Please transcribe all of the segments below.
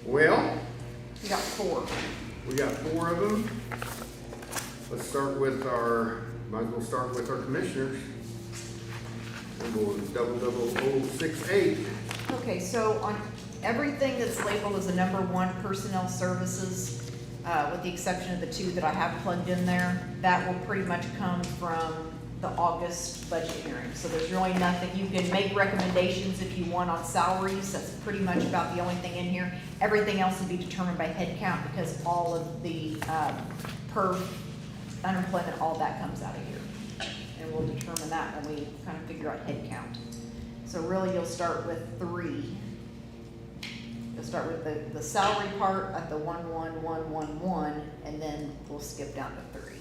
Well, You got 4. we got 4 of them. Let's start with might as well start with our commissioners. And we'll 00068. Okay, so on everything that's labeled as a number 1 personnel services, with the exception of the 2 that I have plugged in there, that will pretty much come from the August budget hearing. So there's really nothing, you can make recommendations if you want on salaries, that's pretty much about the only thing in here. Everything else will be determined by head count because all of the, per unemployment, all that comes out of here. And we'll determine that when we kind of figure out head count. So really, you'll start with 3. You'll start with the salary part at the 11111, and then we'll skip down to 3.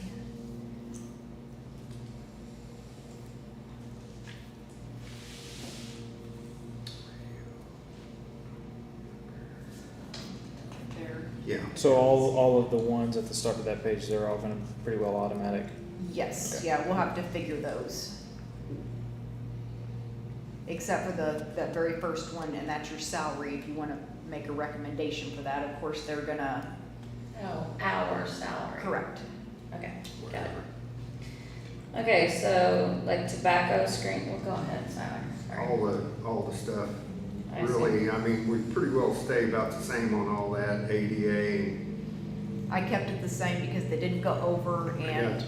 There. Yeah. So all of the ones at the start of that page, they're all gonna pretty well automatic. Yes, Okay. yeah, we'll have to figure those. Except for that very first one, and that's your salary, if you wanna make a recommendation for that, of course, they're gonna, Oh, our salary. correct. Okay, got Whatever. it. Okay, so like tobacco screen, well, go ahead, sorry. All the stuff. I see. Really, I mean, we pretty well stay about the same on all that, ADA. I kept it the same because they didn't go over, and Yeah.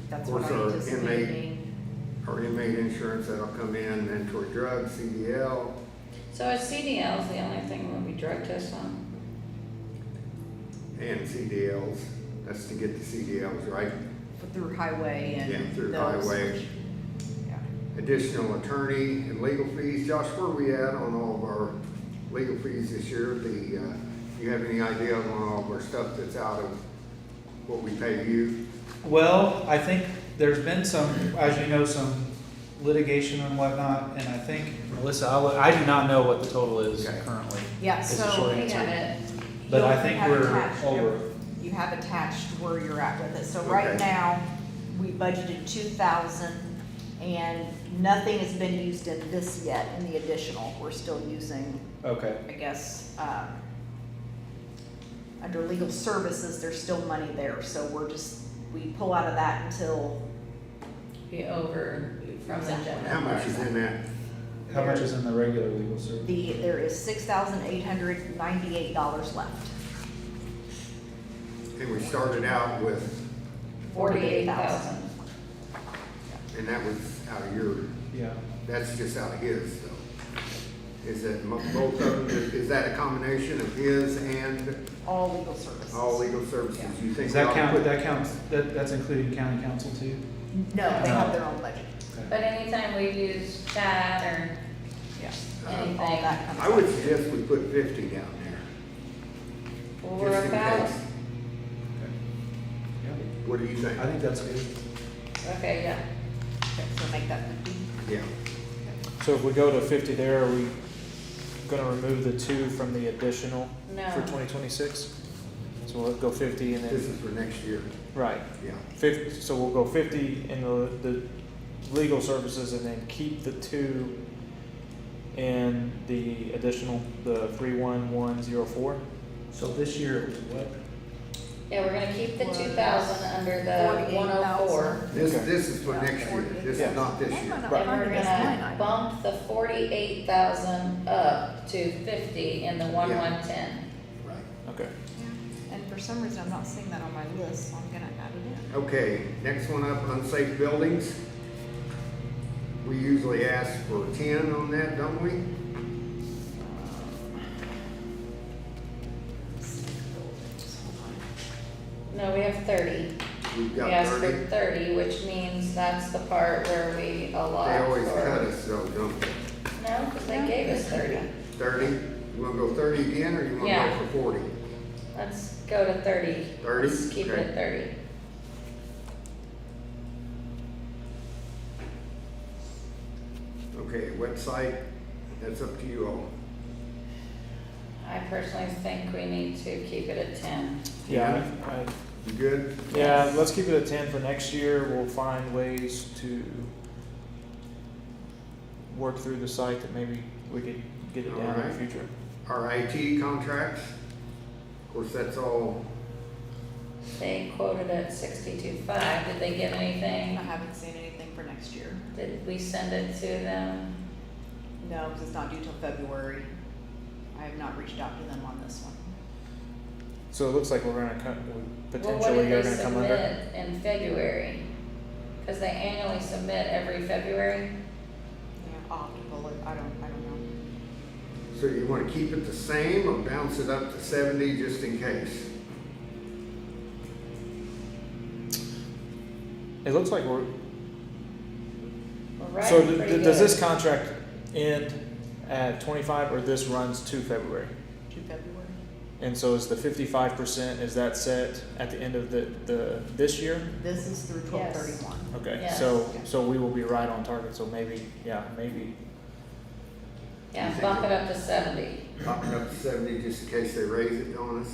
that's Of what course, I'm our anticipating. Our inmate insurance that'll come in, and toward drugs, CDL, So is CDLs the only thing that we drug test on? and CDLs. That's to get the CDLs, right? Through highway and Yeah, through those. highway. Yeah. Additional attorney and legal fees. Josh, where are we at on all of our legal fees this year? You have any idea on all of our stuff that's out of what we pay you? Well, I think there's been some, as you know, some litigation and whatnot, and I think, Melissa, I do not know what the total is Okay. currently. Yeah, It's a so short We answer. have it. But I you'll think have we're attached over. You have attached where you're at with it. So right Okay. now, we budgeted 2,000, and nothing has been used in this yet, in the additional. We're still using, Okay, I guess, under legal services, there's still money there. So we pull out of that until, Be over from the general. How much is in that? how much is in the regular legal service? there is $6,898 left. And we started out with, 48,000. and that was out of your, Yeah, that's just out of his though. Is that both of them, is that a combination of his and All legal services. all legal services? You think does we ought that to count, put- that counts, that's including county council too? No, they have their own budget. Okay. But anytime we use chat or Yeah. anything, All that comes I would out. suggest we put 50 down there, we're just in about, case. Yeah, What do you think? I think that's good. okay, yeah. Okay, so make that 50. Yeah, So if we go to 50 there, are we gonna remove the 2 from the additional No. for 2026? So we'll go 50 and this then, is for next year, right, yeah. 50, so we'll go 50 in the legal services and then keep the 2 in the additional, the 31104? So this year it was what? Yeah, we're gonna keep the 2,000 under the 48,000. 104. This Okay. is for next year, this Yeah. is not this Why am I year. not Right. And we're finding this line gonna item? bump the 48,000 up to 50 in the 1110. Right. Okay. And for some reason, I'm not seeing that on my list, so I'm gonna add it in. Okay, next one up, unsafe buildings. We usually ask for 10 on that, don't we? No, we have 30. We've We got asked 30. for 30, which means that's the part where we They allot always for. cut us though, don't they? No, because they gave us 30. 30? You wanna go 30 again, or you wanna Yeah. go for 40? Let's go to 30. 30? Let's keep it Okay. at 30. Okay, website, that's up to you all. I personally think we need to keep it at 10. Yeah, You good? yeah, let's keep it at 10 for next year. We'll find ways to work through the site that maybe we could get it down in the Alright. future. Our IT contracts, course, that's all, They quoted at 62.5. Did they give I anything? haven't seen anything for next year. Did we send it to them? No, because it's not due till February. I have not reached out to them on this one. So it looks like we're gonna come, Well, what potentially did you're they gonna come under. submit in February? Because they annually submit every February. Yeah, I'll have to pull it. I don't know. so you wanna keep it the same or bounce it up to 70 just in case? It looks like we're, We're so riding pretty does this good. contract end at 25 or this runs to February? To February. And so is the 55%, is that set at the end of this year? This is through Yes. 12/31. Okay, Yes. so we will be right on target, so maybe, maybe, Yeah, bump it up to 70. Bump it up to 70 just in case they raise it on us.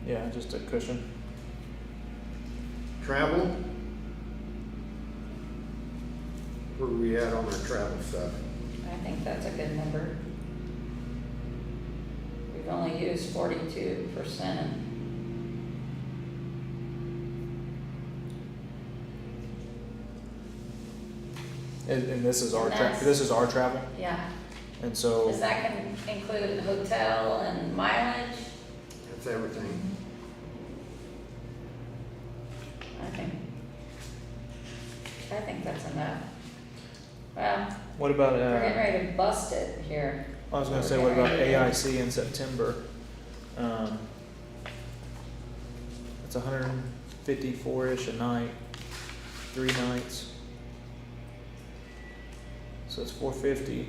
yeah, just a cushion. Travel? Where are we at on our travel stuff? I think that's a good number. We've only used 42%. And this is our And that's- this is our travel, Yeah. and so, Does that include hotel and mileage? That's everything. I think that's enough. Well, what about, we're getting ready to bust it here. I was gonna say, what about AIC in September? It's 154-ish a night, 3 nights. So it's 450.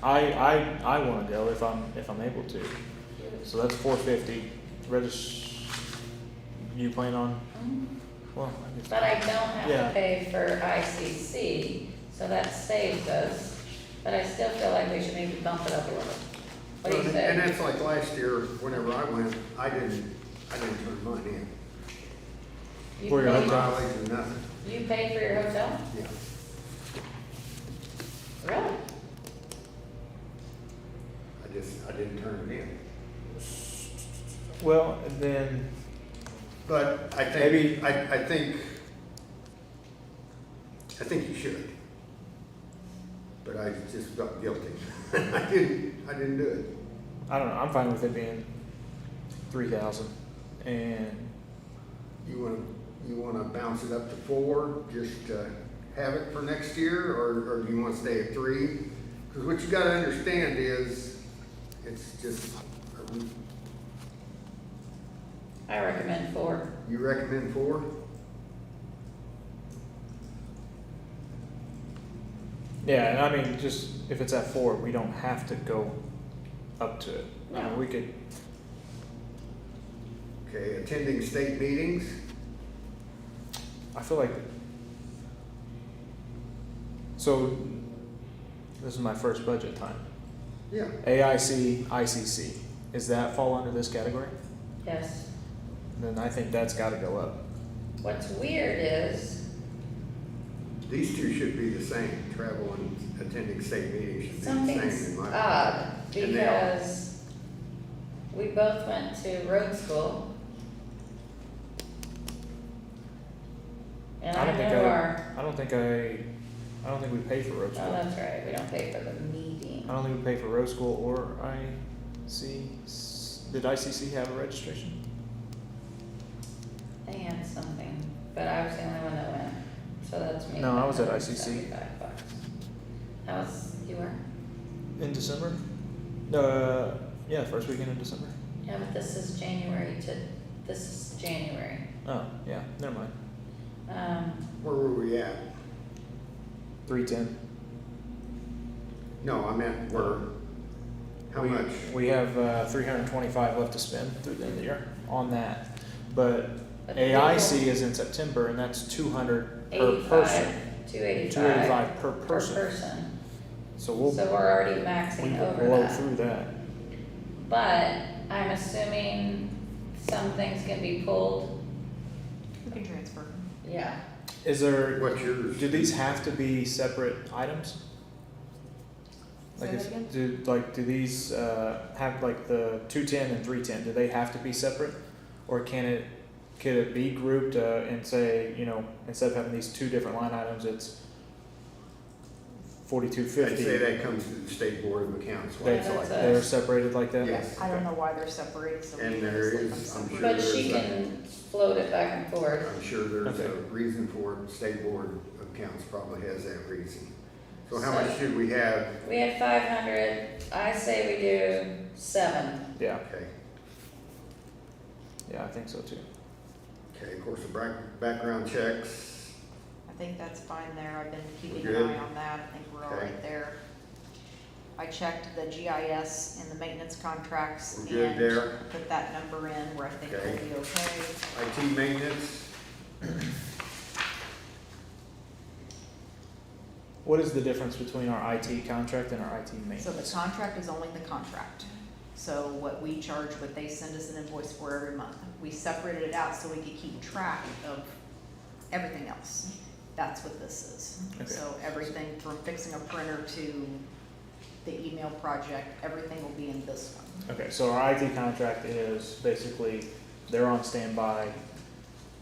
I wanna go if I'm able to. So that's 450. You plan on, well, I guess. But I don't have Yeah. to pay for ICC, so that saves us. But I still feel like we should maybe bump it up a little. What do you And say? that's like last year, whenever I went, I didn't turn mine in. You For your pay- hotel? Mileage or nothing, You pay for your hotel? yeah. Really? I didn't turn it in. Well, and then, But I think, Maybe- I think you should. But I just felt guilty. I didn't do it. I don't know, I'm fine with it being 3,000. And You wanna bounce it up to 4, just to have it for next year, or do you wanna stay at 3? Cause what you gotta understand is, it's just, I recommend 4. you recommend 4? yeah, and I mean, just if it's at 4, we don't have to go up to it. I mean, No. we could, Okay, attending state meetings, I feel like, so this is my first budget time. yeah. AIC, ICC, does that fall under this category? Yes. Then I think that's gotta go up. What's weird is These two should be the same, travel and attending state meetings should be the same something's in my. odd And they are. because we both went to road school. And I know our, I don't think we pay for road oh, school. that's right, we don't pay for the meeting. I don't think we pay for road school or did ICC have a registration? They had something, but I was the only one that went, so that's me. No, I was at ICC. $75. You were? In December? Yeah, first weekend in December. Yeah, but this is January. Oh, yeah, never mind. Where were we at? 310. No, I meant where, how We- much? We have 325 left to spend through the end of the year on that. But But the AIC people- is in September and that's 200 per 85, person. 285. 285 per Per person. person. So we'll, So we're already we maxing will over blow that. through that. But I'm assuming some things can be pulled. We can transfer. Yeah. Is there, What's yours? do these have to be separate items? Like, Say that again? do these, have like the 210 and 310, do they have to be separate? Or could it be grouped, and say, you know, instead of having these two different line items, it's I'd 4250? say that comes to the State Board of Accounts. They, It's like that's that. they're separated like that? Yes. I don't know why they're separated, so we And can there just leave is, them I'm separate. sure But she there's can float it back and forth. I'm sure there's a Okay. reason for it. The State Board of Accounts probably has that reason. So how So- much should we have? We had 500, I say we do 7. Yeah, Okay, yeah, I think so too. okay, of course, the background checks, I think that's fine there, I've been keeping We're an good? eye on that, I think we're all Okay. right there. I checked the GIS and the maintenance contracts we're good and there. put that number in where I think we'll Okay. be okay. IT maintenance, What is the difference between our IT contract and our IT So maintenance? the contract is only the contract. So what we charge, what they send us an invoice for every month. We separated it out so we could keep track of everything else. That's what this is. Okay. So everything from fixing a printer to the email project, everything will be in this one. Okay, so our IT contract is basically, they're on standby.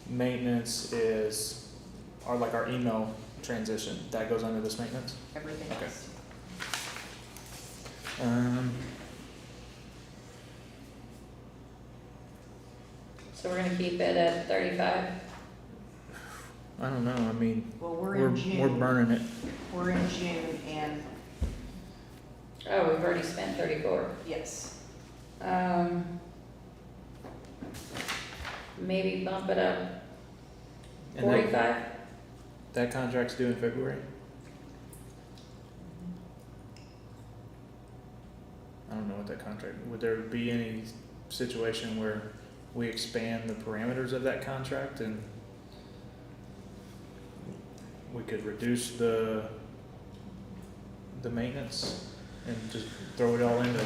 Maintenance is, our email transition, that goes under this maintenance? Everything Okay. else. So we're gonna keep it at 35? I don't know, I mean, Well, we're we're, in June. we're burning it. We're in June and Oh, we've already spent 34. yes, Maybe bump it up And that, 45? that contract's due in February? I don't know what that contract, would there be any situation where we expand the parameters of that contract and we could reduce the maintenance and just throw it all into?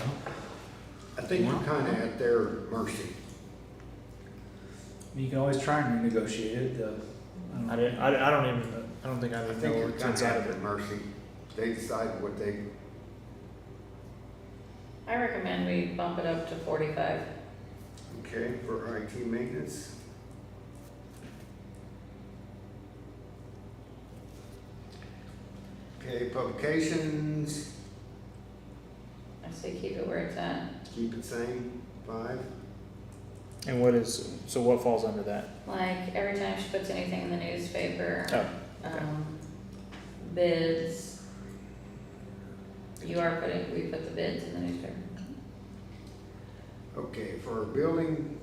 I think we're kinda at their mercy. You can always try and renegotiate it, I don't think I I would think know we're what's kinda inside at of their it. mercy. They decide what they, I recommend we bump it up to 45. okay, for IT maintenance. Okay, publications, I say keep it where it's at. keep it same, 5. And what falls under that? Like, every time she puts anything in the newspaper, Oh, okay. bids. We put the bids in the newspaper. Okay, for building,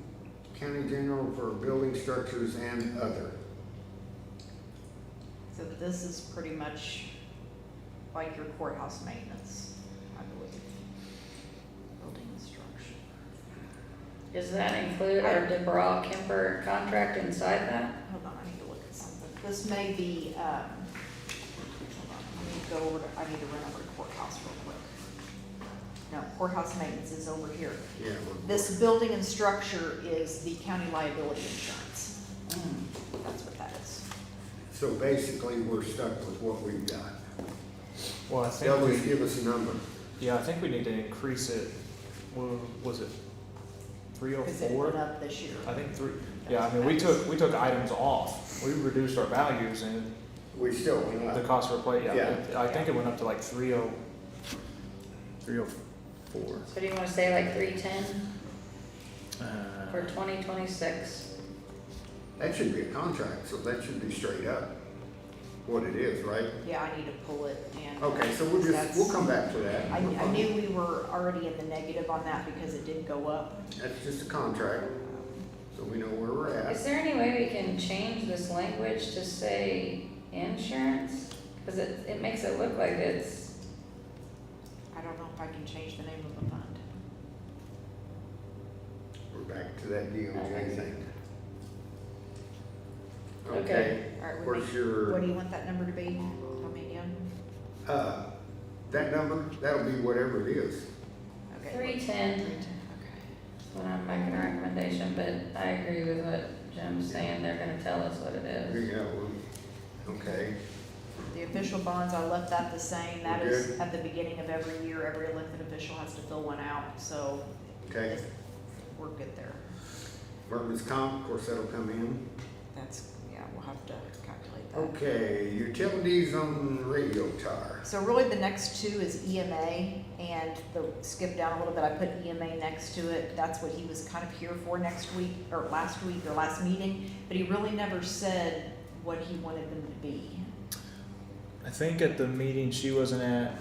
county general, for building structures and other. so this is pretty much like your courthouse maintenance, I believe. Building instruction. Does that include our DeBra Kemper contract inside that? Hold on, I need to look at something. This may be, hold on, let me go over to, I need to run over to courthouse real quick. No, courthouse maintenance is over here. Yeah, This building and structure is the county liability insurance. Mm. That's what that is. so basically, we're stuck with what we've got. Well, I They'll think just give us a number. I think we need to increase it, was it Because it 304? went up this year. I think I mean, we took items off, we reduced our values and We still went the up. cost per plate, Yeah. I think it went up to like 304. So do you wanna say like 310 for Uh, 2026? That should be a contract, so that should be straight up what it is, right? Yeah, I need to pull it and. Okay, so that's- we'll come back to that. I knew we were already in the negative on that because it did go up. That's just a contract, so we know where we're Is at. there any way we can change this language to say insurance? Cause it makes it look like it's, I don't know if I can change the name of the fund. We're back to that DOJ thing. Okay. Okay, All right, where's what your, do you want that number to be? Tell me again. that number, that'll be whatever it is. Okay. 310. Okay. when I'm making a recommendation, but I agree with what Jim's saying, they're gonna tell us what it There is. you go. Okay. The official bonds, I left that the same. That We're is good? at the beginning of every year, every elected official has to fill one out, so Okay, we're good there. workman's comp, of course, that'll come in. That's, yeah, we'll have to calculate that. Okay, utilities on radio tower. So really, the next two is EMA, and skip down a little bit, I put EMA next to it. That's what he was kind of here for next week, or last week, or last meeting, but he really never said what he wanted them to be. I think at the meeting she wasn't at,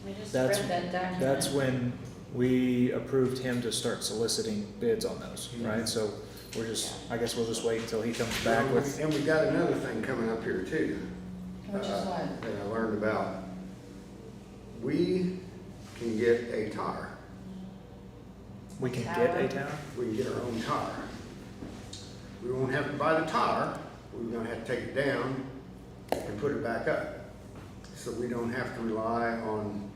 We just That's- read that document. that's when we approved him to start soliciting bids on those, right? So we're just, I guess we'll just wait until he comes back with, And we got another thing coming up here too. Which is what? That I learned about. We can get a tower. we can get a tower? We can get our own tower. We won't have to buy the tower, we're gonna have to take it down and put it back up. So we don't have to rely on,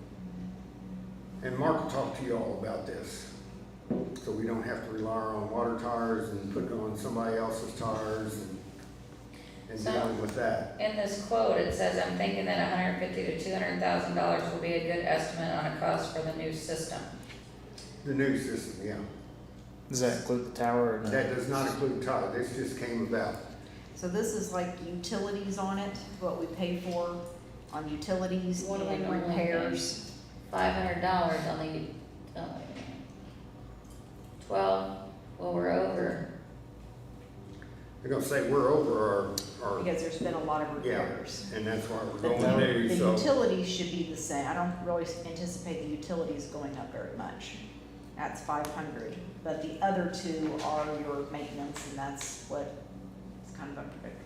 and Mark will talk to you all about this. So we don't have to rely on water towers and put it on somebody else's towers and So- dealing with that. In this quote, it says, I'm thinking that $150,000 to $200,000 will be a good estimate on a cost for the new system. The new system, yeah. Does that include the tower or no? That does not include tower, this just came about. So this is like utilities on it, what we pay for on utilities What do we and normally repairs. $500 on the, 12, well, we're over. They're gonna say we're over our, Because there's been a lot of yeah, repairs. and that's why we're The going new, the so. utilities should be the same. I don't really anticipate the utilities going up very much. That's 500, but the other two are your maintenance, and that's what is kind of unpredictable.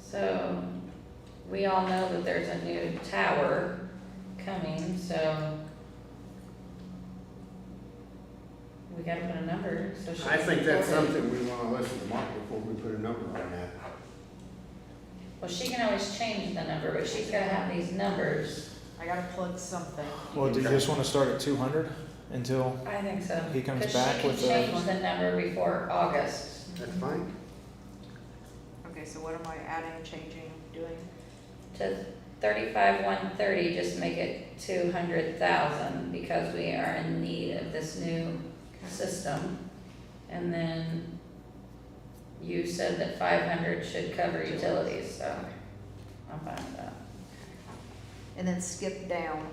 So, we all know that there's a new tower coming, so we gotta put a number, so she. I think that's can afford it. something we wanna listen to Mark before we put a number on that. Well, she can always change the number, but she's gotta have these numbers. I gotta plug something. Well, do you just wanna start at 200 until, I think so. He comes back with Cause she the- can change the number before August. That's fine. Okay, so what am I adding, changing, doing? To 35,130, just make it 200,000, because we are in need of this new system. And then you said that 500 should cover utilities, so I'm fine with that. And then skip down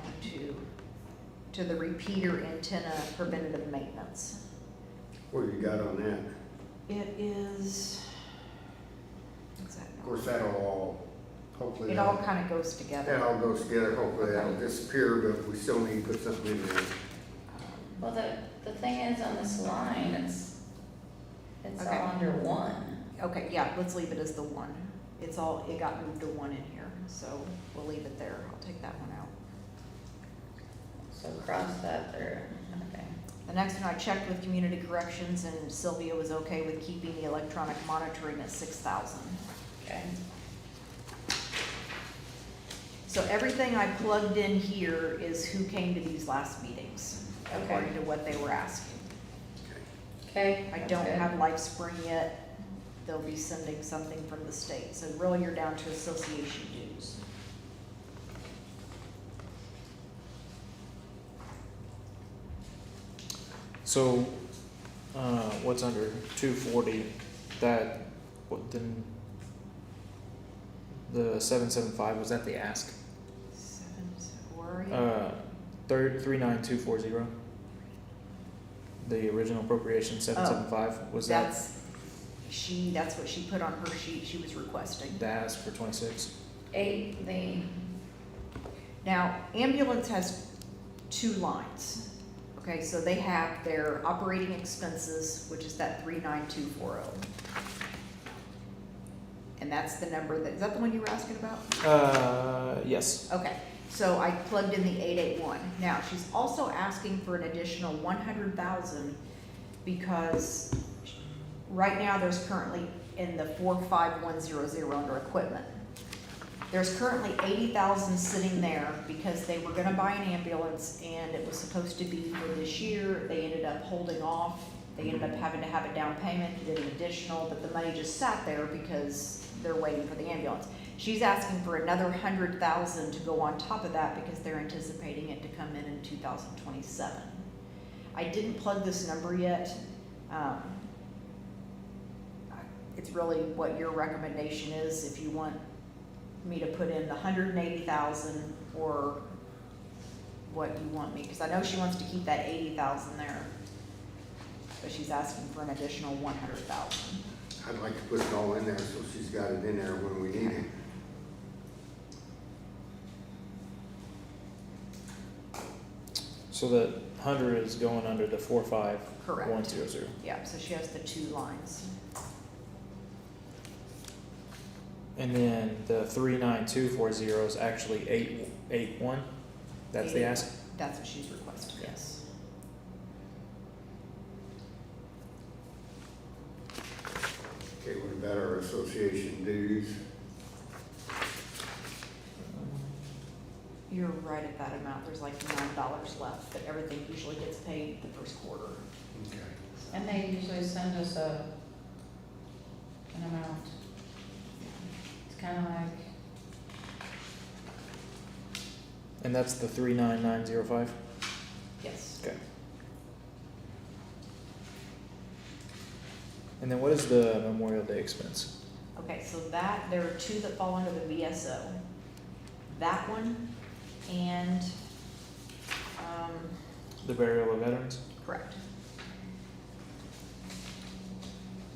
to the repeater antenna preventative maintenance. What do you got on that? It is, what's that? Of course, that'll all, hopefully, It all kind of goes that together. all goes together, hopefully that'll Okay. disappear, but we still need to put something in there. Well, the thing is, on this line, it's Okay. all under one. Okay, yeah, let's leave it as the one. It got moved to one in here, so we'll leave it there. I'll take that one out. So cross that through, okay. The next one, I checked with community corrections, and Sylvia was okay with keeping the electronic monitoring at 6,000. Okay. So everything I plugged in here is who came to these last meetings, according to what they were asking. Okay. I that's don't good. have LifeSpring yet. They'll be sending something from the state, so really you're down to association dues. so, what's under 240, that, what, then, the 775, was that the ask? Where are you? 39240. The original appropriation, 775, was that That's what she put on her sheet she was requesting. the ask for 26? Now, ambulance has two lines. Okay, so they have their operating expenses, which is that 39240. And that's the number is that the one you were asking about? Yes. Okay, so I plugged in the 881. Now, she's also asking for an additional 100,000 because right now there's currently in the 45100 under equipment. There's currently 80,000 sitting there because they were gonna buy an ambulance and it was supposed to be for this year. They ended up holding off. They ended up having to have a down payment, did an additional, but the money just sat there because they're waiting for the ambulance. She's asking for another 100,000 to go on top of that because they're anticipating it to come in 2027. I didn't plug this number yet. It's really what your recommendation is, if you want me to put in the 180,000 or what you want me, because I know she wants to keep that 80,000 there, but she's asking for an additional 100,000. I'd like to put it all in there so she's got it in there when we need it. So the 100 is going under the 45100. Correct. Yeah, so she has the two lines. And then the 39240 is actually 881. That's the ask. That's what she's requesting, Okay. yes. Okay, what about our association dues? You're right at that amount, there's like $9 left, but everything usually gets paid the first quarter. Okay. And they usually send us an amount. It's kind of like, And that's the 39905. Yes. Okay. And then what is the Memorial Day expense? Okay, so that, there are two that fall under the VSO. That one and, The burial of veterans? correct.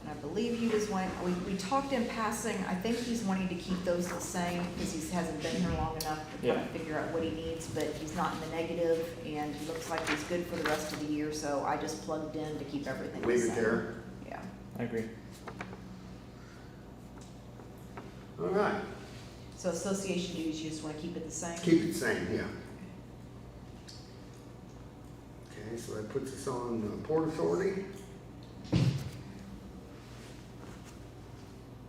And I believe he was wanting, we talked in passing, I think he's wanting to keep those the same because he hasn't been here long enough to kind Yeah. of figure out what he needs, but he's not in the negative and he looks like he's good for the rest of the year, so I just plugged in to keep everything the Leave same. it there. Yeah. I agree. All right, So association dues, you just want to keep it the same? keep it the same, yeah. Okay, so that puts us on the Port Authority.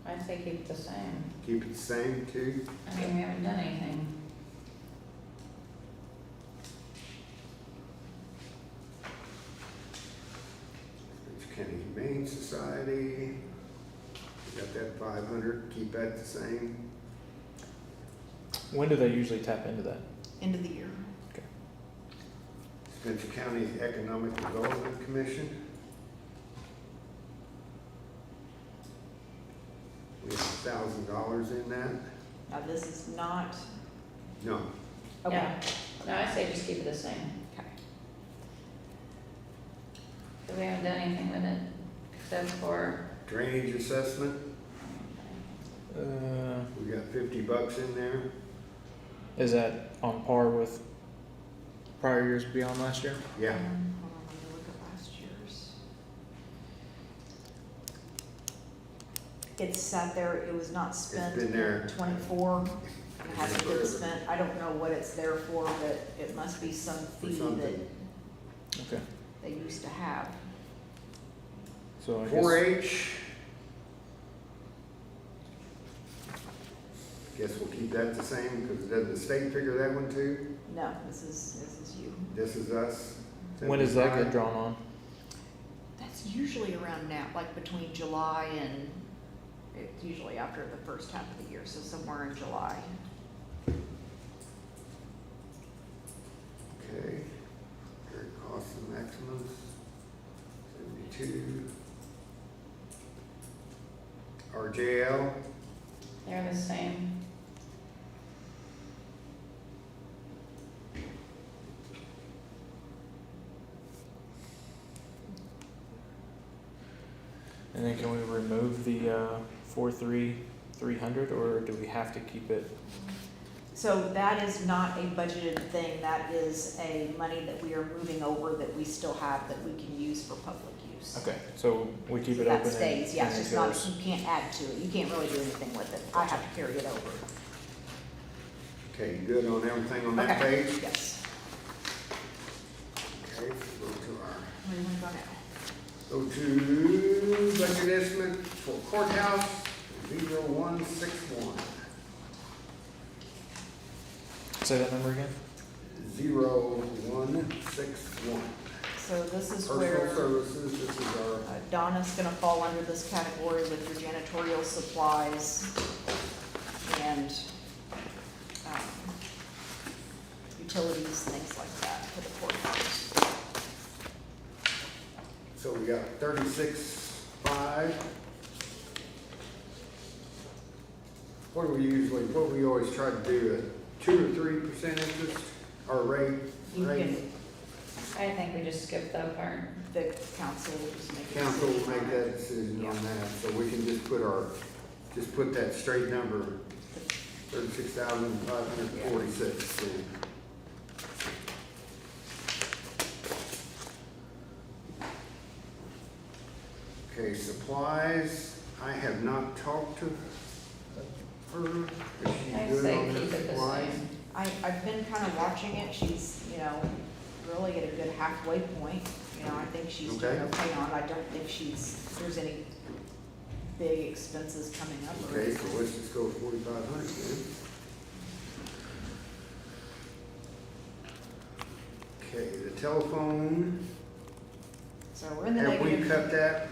I'd say keep it the same. Keep it the same too. I mean, we haven't done anything. Orange County Humane Society. We got that 500, keep that the same. When do they usually tap into that? End of the year. Spencer County Economic Development Commission. We have $1,000 in that. Now, this is not, No, okay. Yeah. No, I say just keep it the same. Okay. Because we haven't done anything with it except for, drainage assessment, we got $50 in there. Is that on par with prior years beyond last year? Yeah, Hold on, let me look at last year's. It sat there, it was not spent been there. in '24, and it hasn't been spent. I don't know what it's there for, but it must be some for fee that something. Okay. they used to have. So I guess 4-H. Guess we'll keep that the same, because doesn't the state figure that one too? No, this is you. This is us. when does that 75. get drawn on? That's usually around now, like between July and, it's usually after the first half of the year, so somewhere in July. Okay. Current cost and maximums, 72. RJL, they're the same. And then can we remove the 43300, or do we have to keep it? So that is not a budgeted thing, that is a money that we are moving over that we still have that we can use for public use. Okay, so we keep So it open. that stays, yeah, and it's it just not, goes- you can't add to it, you can't really do anything with it, I have to carry it over. okay, you good on everything on that Okay, page? yes. Okay, go to our, Where do you wanna go now? go to budget estimate for courthouse, 0161. Say that number again? 0161. So this is Personal where services, this is our, Donna's gonna fall under this category with your janitorial supplies. And and, utilities, things like that for the courthouse. So we got 36.5. What do we always try to do, a 2 or 3% interest, or rate? You can, I think we just skip that part. the council will just make a Council will decision make on that it. decision on Yeah. that, so we can just put that straight number, 36,546. Okay, supplies, I have not talked to her. Is she I'd good say on keep her it the supplies? same. I've been kind of watching it, she's, really at a good halfway point, I think she's doing Okay. okay on it. I don't think there's any big expenses coming up or Okay, so anything. let's just go 4,500 then. Okay, the telephone, So we're in the have we negative, cut that?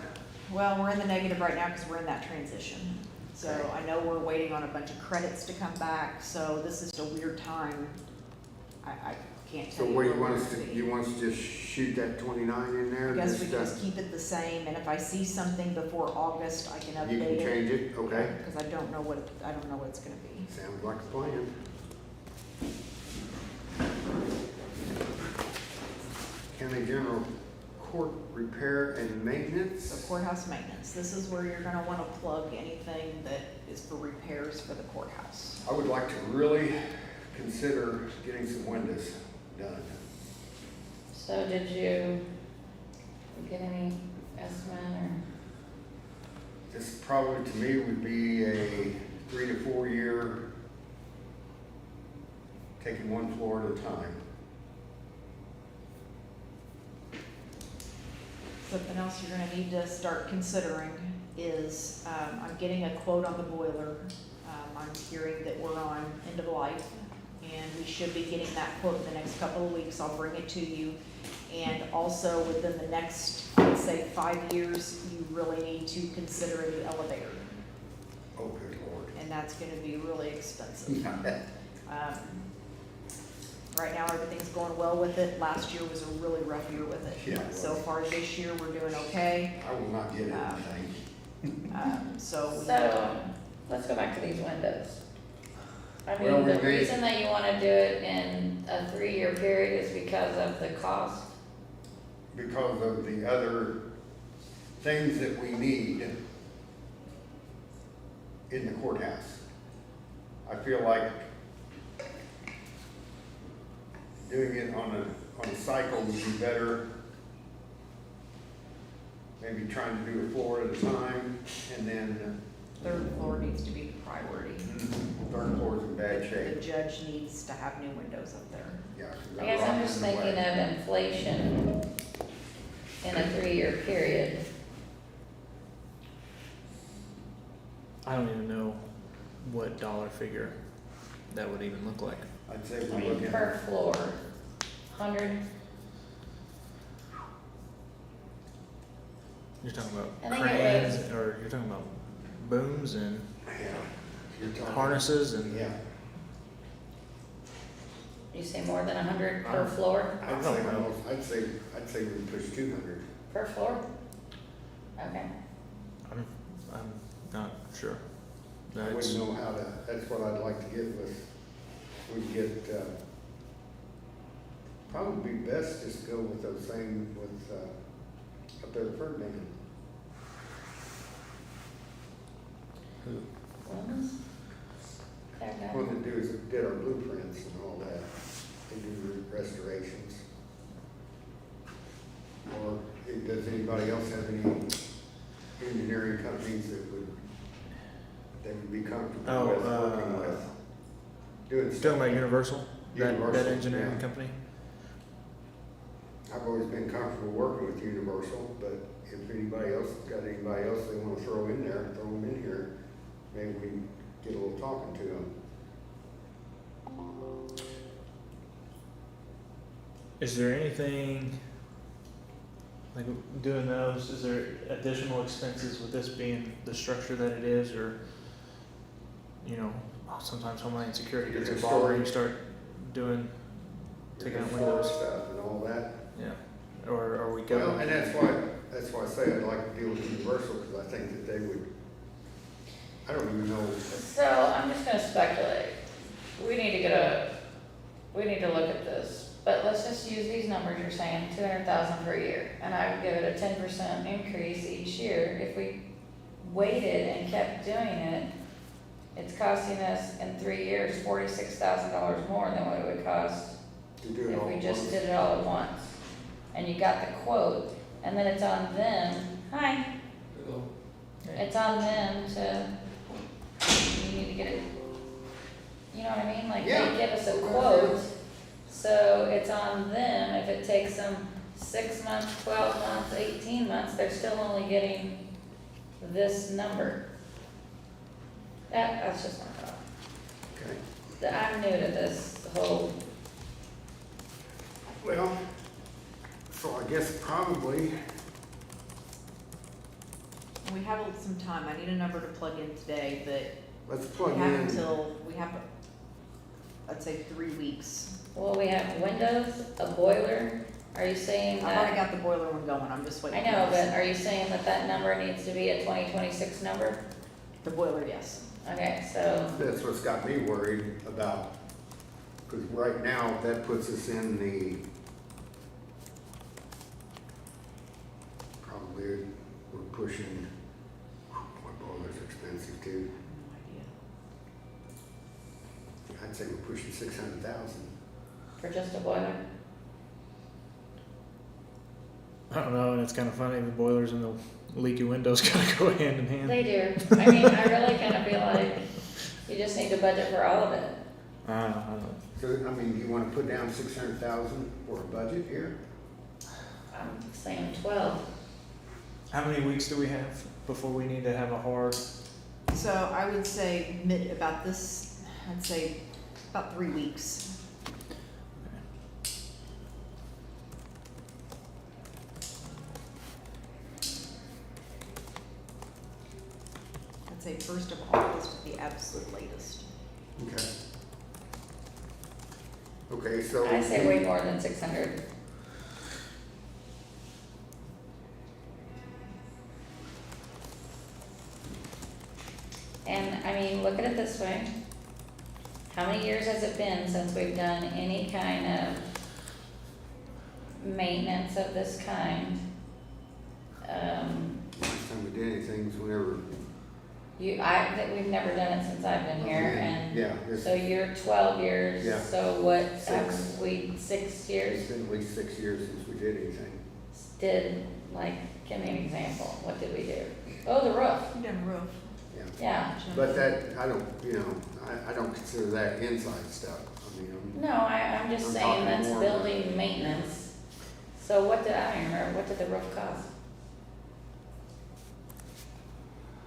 well, we're in the negative right now because we're in that transition. So Okay. I know we're waiting on a bunch of credits to come back, so this is a weird time. I can't So tell you. what do where you want we're us to, gonna be. you want us to just shoot that 29 in there? I guess we Just, just keep it the same, and if I see something before August, I can update you it. can change it, okay? Because I don't know what it's gonna be. Sounds like a plan. County General Court Repair and So Maintenance. courthouse maintenance, this is where you're gonna wanna plug anything that is for repairs for the courthouse. I would like to really consider getting some windows done. So did you get any estimate This probably to me would be a 3 to 4 year, taking one floor at a time. Something else you're gonna need to start considering is, I'm getting a quote on the boiler. I'm hearing that we're on end of life, and we should be getting that quote in the next couple of weeks. I'll bring it to you. And also, within the next, I would say, 5 years, you really need to consider a new elevator, Oh, good lord. and that's gonna be really expensive. Right now, everything's going well with it. Last year was a really rough year with it. Yeah, it So was. far this year, we're doing okay. I will not get anything. So. we- So, let's go back to these windows. I Well, mean, we the may- reason that you wanna do it in a 3-year period is because of the cost. Because of the other things that we need in the courthouse. I feel like doing it on a cycle would be better. Maybe trying to do a floor at a time, and then Third floor needs to be the priority. third floor's in bad The shape. judge needs to have new windows up there. Yeah, 'cause I that guess I'm rock just in the way. thinking of inflation in a 3-year period. I don't even know what dollar figure that would even look like. I'd say I we're mean, looking per at, floor, 100, You're talking about I think it cranes, or you're talking about booms and yeah, you're talking. harnesses and. Yeah. you say more than 100 per floor? I'd say almost, I'd say we push 200. Per floor? Okay. I'm not sure. I That's, wouldn't know how to, that's what I'd like to get with, we'd get, probably be best just to go with those same with, up there at Ferdinand. Willis? There you One go. that did our blueprints and all that, they do restorations. Or does anybody else have any engineering companies that would be comfortable with working with? Doing you're stuff. talking about Universal? That Universal, engineering yeah. company? I've always been comfortable working with Universal, but if anybody else has got anybody else they wanna throw in there, throw them in here, maybe we can get a little talking to them. Is there anything, like doing those, is there additional expenses with this being the structure that it is, or, sometimes Homeland Security gets Your involved when you historic- start doing, taking out historic windows. stuff and all that. Yeah, or we go. Well, and that's why I say I'd like to deal with Universal, because I think that they would, I don't even know. So I'm just gonna speculate. We need to look at this, but let's just use these numbers you're saying, 200,000 per year. And I would give it a 10% increase each year. If we waited and kept doing it, it's costing us in 3 years $46,000 more than what it would cost To do it if all we at just once. did it all at once. And you got the quote, and then it's on them, hi, it's on them to, you need to get it, you know what I mean? Like, Yeah. they give us a quote, so it's on them, if it takes them 6 months, 12 months, 18 months, they're still only getting this number. That's just my thought. Okay. I'm new to this whole, Well, so I guess probably, We have some time, I need a number to plug in today, but let's we plug have in. until, we have, I'd say 3 weeks. well, we have windows, a boiler, are you saying I've already that? got the boiler one going, I'm just waiting. I know, for but this. are you saying that that number needs to be a 2026 number? The boiler, yes. Okay, so, That's what's got me worried about, because right now, that puts us in the, probably, we're pushing, my boiler's expensive too. No idea. I'd say we're pushing 600,000. for just a boiler? I don't know, and it's kind of funny, the boilers and the leaky windows kind of go hand in hand. They do, I mean, I really kind of feel like you just need to budget for all of it. I don't know. So, I mean, do you want to put down 600,000 for a budget here? I'm saying 12. How many weeks do we have before we need to have a hard? So I would say about this, I'd say about 3 weeks. I'd say 1st of August would be absolute latest. Okay. Okay, so. I say way more than 600. And, I mean, look at it this way. How many years has it been since we've done any kind of maintenance of this kind? Last time we did anything was whenever. That we've never done it since I've been here, and Yeah, it's so you're 12 years, Yeah. so what, Six. have we, 6 years? been at least 6 years since we did anything. Did, like, give me an example, what did we do? Oh, the roof, You done roof. Yeah. yeah. But that, I don't, I don't consider that inside stuff. I mean, No, I'm just I'm saying talking that's more- building maintenance. So what did, I don't even remember, what did the roof cost?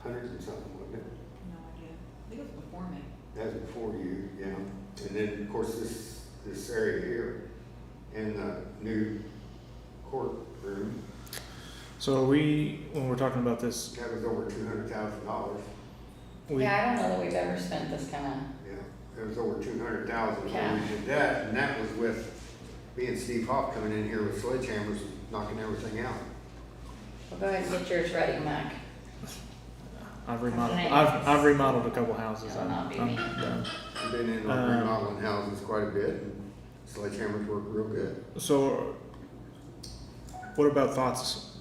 hundreds and something, wasn't it? No idea. I think it was before me. That was before you, yeah. And then, of course, this area here and the new courtroom, So are we, when we're talking about this, that was over $200,000. we, Yeah, I don't know that we've ever spent this kind of, Yeah, it was over 200,000 when Yeah. we did that, and that was with me and Steve Hoff coming in here with sledgehammers and knocking everything out. well, go ahead and get yours ready, Mac. I've remodeled, Nice. I've remodeled a couple houses. That'll not be I'm me. done. I've been in remodeling houses quite a bit, and sledgehammers work real good. So, what about thoughts,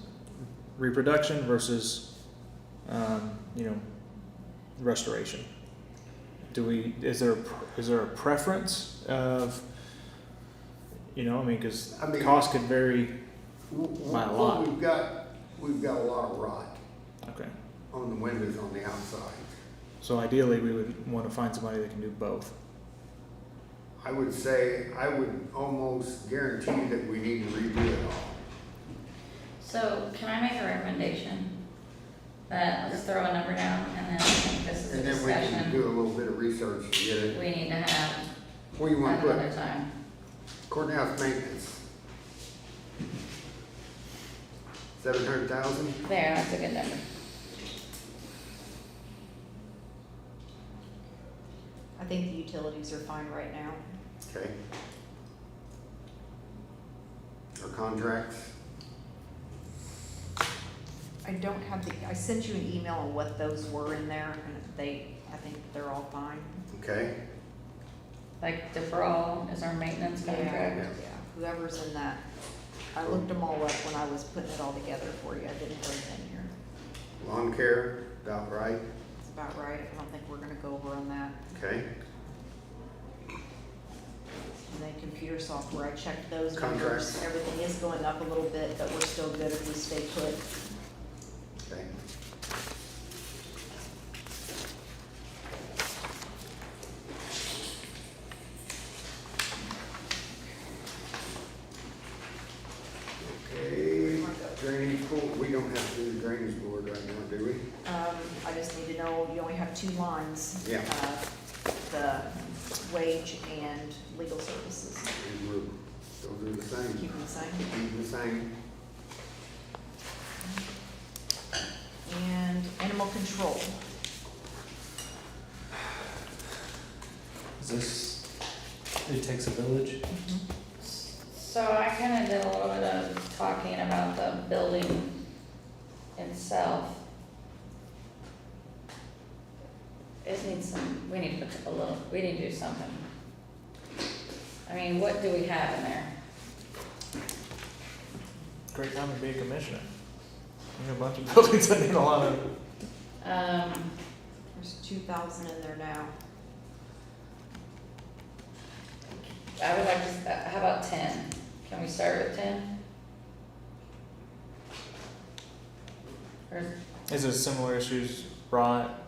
reproduction versus, restoration? Is there a preference of, because I mean- cost could vary, By a lot. We've got a lot of rot okay. on the windows on the outside. So ideally, we would want to find somebody that can do both. I would say, I would almost guarantee that we need to redo it all. So can I make a recommendation? That let's throw a number down, and then I think this is a And then we can discussion do a little bit of research and get it. we need to have Where you want at to put another it? time. Courthouse maintenance. 700,000? There, that's a good number. I think the utilities are fine right now. Okay. Our contracts, I don't have the, I sent you an email on what those were in there, and I think they're all fine. okay, Like DeBrawl is our maintenance contract. Yeah, whoever's in that, I looked them all up when I was putting it all together for you, I didn't put it in here. lawn care, about right, It's about right, I don't think we're gonna go over on that. okay, And then computer software, I checked those numbers, Contracts. everything is going up a little bit, but we're still good if we stay put. okay. Okay, drainage board, we don't have to do the drainage board right now, do we? I just need to know, you only have two lines. Yeah. The wage and legal services, And we're still do the same. keep them the same. Keep the same. And animal control, Is this, it takes a village? So I kinda did a little bit of talking about the building itself. It needs some, we need to put a little, we need to do something. I mean, what do we have in there? Great time to be a commissioner. You have a bunch of buildings that need a lot of, there's 2,000 in there now. I would like to, how about 10? Can we start with 10? Or, is it similar issues brought?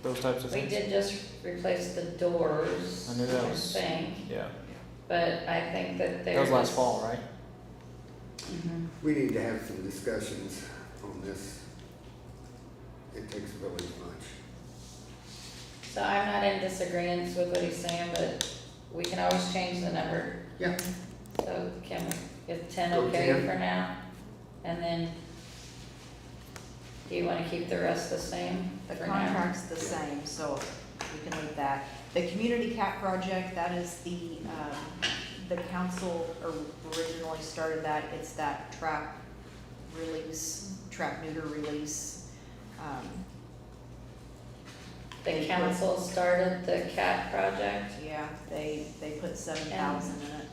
Those types of we things? did just replace the doors, I knew that was- think, Yeah, but I think that there's. that was last fall, right? Mhm. We need to have some discussions on this. It takes a village much. So I'm not in disagreement with what he's saying, but we can always change the number. Yeah. So can we, is 10 Go okay 10. for now? And then, do you wanna keep the rest the same The for now? contract's the same, so we can leave that. The community cap project, that is the council originally started that, it's that trap release, trap neuter release. The council started the cat project Yeah, they put 7,000 in it.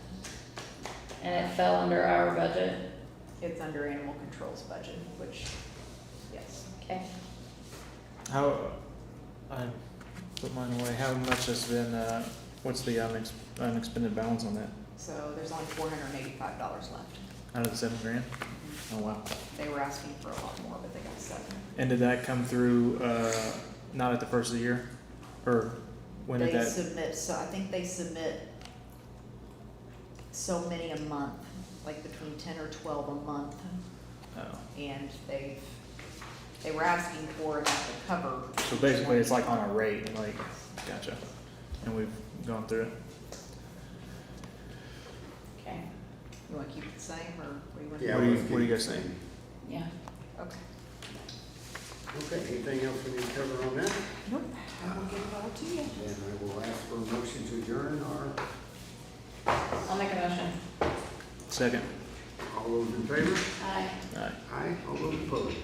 and it fell under our budget. It's under animal control's budget, which, yes. Okay. How, I put mine away, how much has been, what's the unexpended balance on that? So there's only $485 left. Out of the $7,000? Oh, wow. They were asking for a lot more, but they got 7. And did that come through, not at the first of the year? Or when did They that? submit, so I think they submit so many a month, like between 10 or 12 a month. Oh. And they were asking for enough to cover. So basically, it's like on a rate, like, gotcha. And we've gone through it. Okay, You wanna keep it the same, or what do you want? Yeah, What do you- let's what do you keep guys the think? same. yeah. Okay. Okay, anything else we need to cover on that? Nope, I will get it all to you. Then I will ask for a motion to adjourn our, I'll make a motion. Second. all those in favor? Aye. All right. Aye, all those opposed?